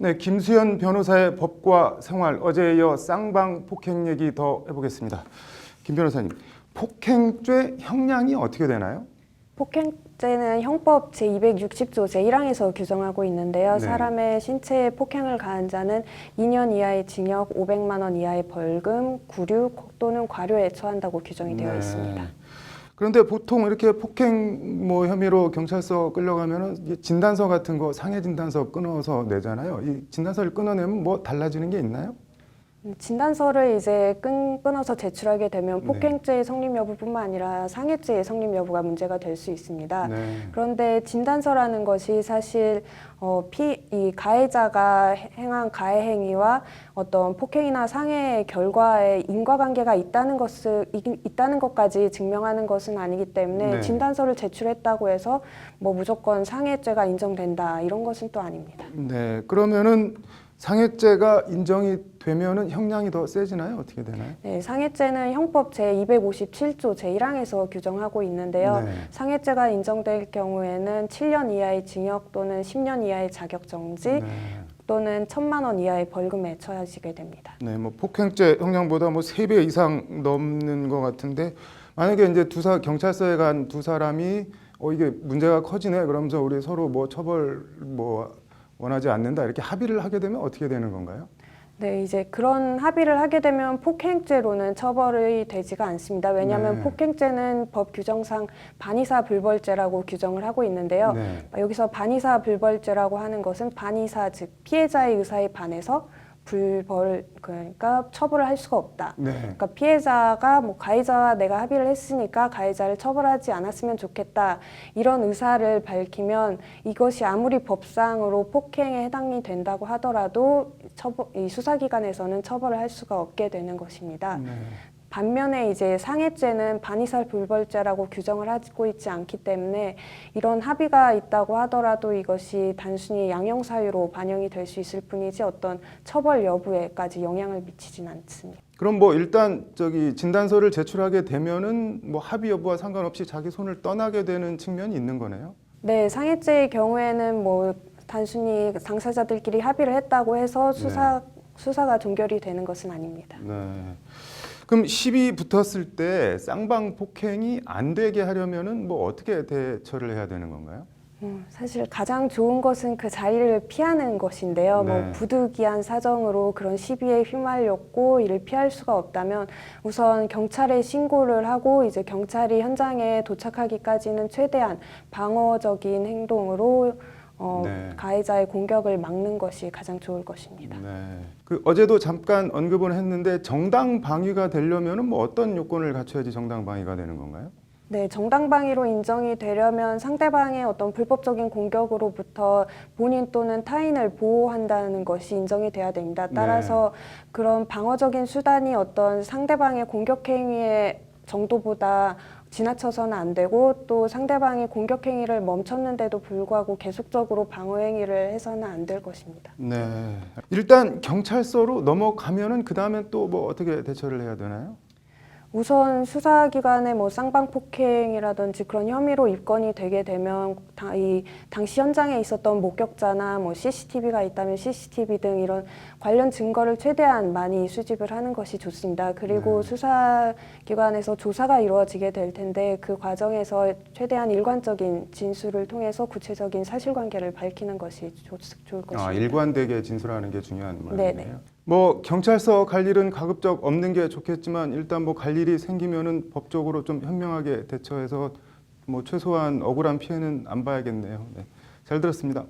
네, 김수현 변호사의 법과 생활, 어제에 이어 쌍방 폭행 얘기 더 해보겠습니다. 김 변호사님, 폭행죄 형량이 어떻게 되나요? 폭행죄는 형법 제260조 제1항에서 규정하고 있는데요. 네. 사람의 신체에 폭행을 가한 자는 2년 이하의 징역, 500만 원 이하의 벌금, 구류 또는 과료에 처한다고 규정이 되어 있습니다. 그런데 보통 이렇게 폭행 혐의로 경찰서 끌려가면은 진단서 같은 거 상해 진단서 끊어서 내잖아요. 이 진단서를 끊어내면 뭐 달라지는 게 있나요? 진단서를 이제 끊어서 제출하게 되면 폭행죄의 성립 여부뿐만 아니라 상해죄의 성립 여부가 문제가 될 수 있습니다. 네. 그런데 진단서라는 것이 사실 이 가해자가 행한 가해 행위와 어떤 폭행이나 상해의 결과에 인과관계가 있다는 것까지 증명하는 것은 아니기 때문에 네. 진단서를 제출했다고 해서 뭐 무조건 상해죄가 인정된다 이런 것은 또 아닙니다. 네, 그러면은 상해죄가 인정이 되면은 형량이 더 세지나요? 어떻게 되나요? 네, 상해죄는 형법 제257조 제1항에서 규정하고 있는데요. 네. 상해죄가 인정될 경우에는 7년 이하의 징역 또는 10년 이하의 자격정지 네. 또는 1,000만 원 이하의 벌금에 처하시게 됩니다. 네, 뭐 폭행죄 형량보다 뭐 3배 이상 넘는 것 같은데 만약에 이제 경찰서에 간 두 사람이 이게 문제가 커지네 그러면서 우리 서로 뭐 처벌 원하지 않는다 이렇게 합의를 하게 되면 어떻게 되는 건가요? 네, 이제 그런 합의를 하게 되면 폭행죄로는 처벌이 되지가 않습니다. 왜냐하면 네. 폭행죄는 법 규정상 반의사 불벌죄라고 규정을 하고 있는데요. 네. 여기서 반의사 불벌죄라고 하는 것은 반의사 즉 피해자의 의사에 반해서 그러니까 처벌을 할 수가 없다. 네. 그러니까 피해자가 뭐 가해자와 내가 합의를 했으니까 가해자를 처벌하지 않았으면 좋겠다. 이런 의사를 밝히면 이것이 아무리 법상으로 폭행에 해당이 된다고 하더라도 이 수사기관에서는 처벌을 할 수가 없게 되는 것입니다. 네. 반면에 이제 상해죄는 반의사 불벌죄라고 규정을 하고 있지 않기 때문에 이런 합의가 있다고 하더라도 이것이 단순히 양형사유로 반영이 될 수 있을 뿐이지 어떤 처벌 여부에까지 영향을 미치진 않습니다. 그럼 뭐 일단 진단서를 제출하게 되면은 뭐 합의 여부와 상관없이 자기 손을 떠나게 되는 측면이 있는 거네요. 네, 상해죄의 경우에는 뭐 단순히 당사자들끼리 합의를 했다고 해서 수사가 종결이 되는 것은 아닙니다. 네. 그럼 시비 붙었을 때 쌍방 폭행이 안 되게 하려면은 뭐 어떻게 대처를 해야 되는 건가요? 사실 가장 좋은 것은 그 자리를 피하는 것인데요. 네. 뭐 부득이한 사정으로 그런 시비에 휘말렸고 이를 피할 수가 없다면 우선 경찰에 신고를 하고 이제 경찰이 현장에 도착하기까지는 최대한 방어적인 행동으로 네. 가해자의 공격을 막는 것이 가장 좋을 것입니다. 네. 어제도 잠깐 언급을 했는데 정당방위가 되려면은 뭐 어떤 요건을 갖춰야지 정당방위가 되는 건가요? 네, 정당방위로 인정이 되려면 상대방의 어떤 불법적인 공격으로부터 본인 또는 타인을 보호한다는 것이 인정이 돼야 됩니다. 따라서 그런 방어적인 수단이 어떤 상대방의 공격 행위의 정도보다 지나쳐서는 안 되고 또 상대방이 공격 행위를 멈췄는데도 불구하고 계속적으로 방어 행위를 해서는 안 될 것입니다. 네. 일단 경찰서로 넘어가면은 그 다음에 또 뭐 어떻게 대처를 해야 되나요? 우선 수사기관의 뭐 쌍방폭행이라든지 그런 혐의로 입건이 되게 되면 당시 현장에 있었던 목격자나 뭐 CCTV가 있다면 CCTV 등 이런 관련 증거를 최대한 많이 수집을 하는 것이 좋습니다. 그리고 수사기관에서 조사가 이루어지게 될 텐데 그 과정에서 최대한 일관적인 진술을 통해서 구체적인 사실관계를 밝히는 것이 좋을 것입니다. 일관되게 진술하는 게 중요한 네네. 말이네요. 뭐 경찰서 갈 일은 가급적 없는 게 좋겠지만 일단 뭐 갈 일이 생기면은 법적으로 좀 현명하게 대처해서 뭐 최소한 억울한 피해는 안 봐야겠네요. 네. 잘 들었습니다.